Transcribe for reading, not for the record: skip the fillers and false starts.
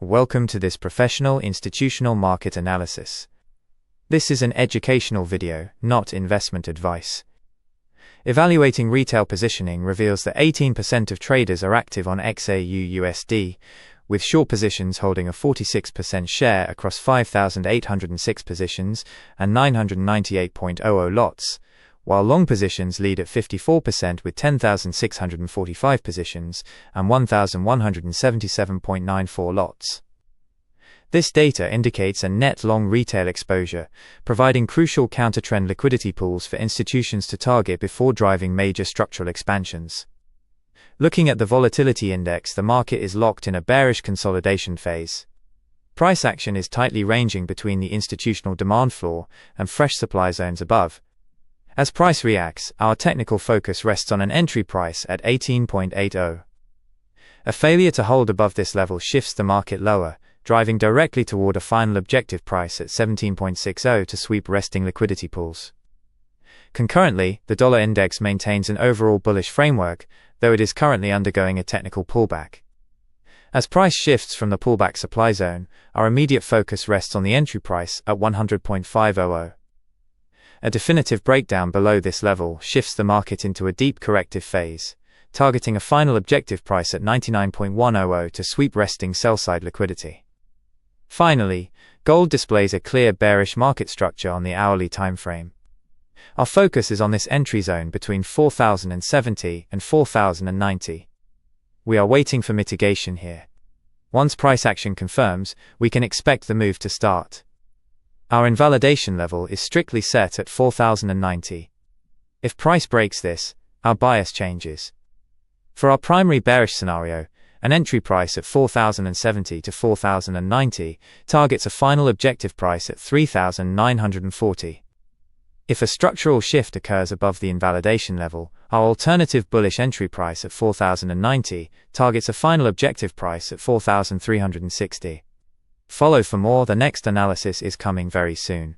Welcome to this professional institutional market analysis. This is an educational video, not investment advice. Evaluating retail positioning reveals that 18% of traders are active on XAUUSD, with short positions holding a 46% share across 5,806 positions and 998.00 lots, while long positions lead at 54% with 10,645 positions and 1,177.94 lots. This data indicates a net long retail exposure, providing crucial counter-trend liquidity pools for institutions to target before driving major structural expansions. Looking at the volatility index, the market is locked in a bearish consolidation phase. Price action is tightly ranging between the institutional demand floor and fresh supply zones above. As price reacts, our technical focus rests on an entry price at 18.80. A failure to hold above this level shifts the market lower, driving directly toward a final objective price at 17.60 to sweep resting liquidity pools. Concurrently, the dollar index maintains an overall bullish framework, though it is currently undergoing a technical pullback. As price shifts from the pullback supply zone, our immediate focus rests on the entry price at 100.500. A definitive breakdown below this level shifts the market into a deep corrective phase, targeting a final objective price at 99.100 to sweep resting sell-side liquidity. Finally, gold displays a clear bearish market structure on the hourly time frame. Our focus is on this entry zone between 4,070 and 4,090. We are waiting for mitigation here. Once price action confirms, we can expect the move to start. Our invalidation level is strictly set at 4,090. If price breaks this, our bias changes. For our primary bearish scenario, an entry price at 4,070 to 4,090 targets a final objective price at 3,940. If a structural shift occurs above the invalidation level, our alternative bullish entry price at 4,090 targets a final objective price at 4,360. Follow for more. The next analysis is coming very soon.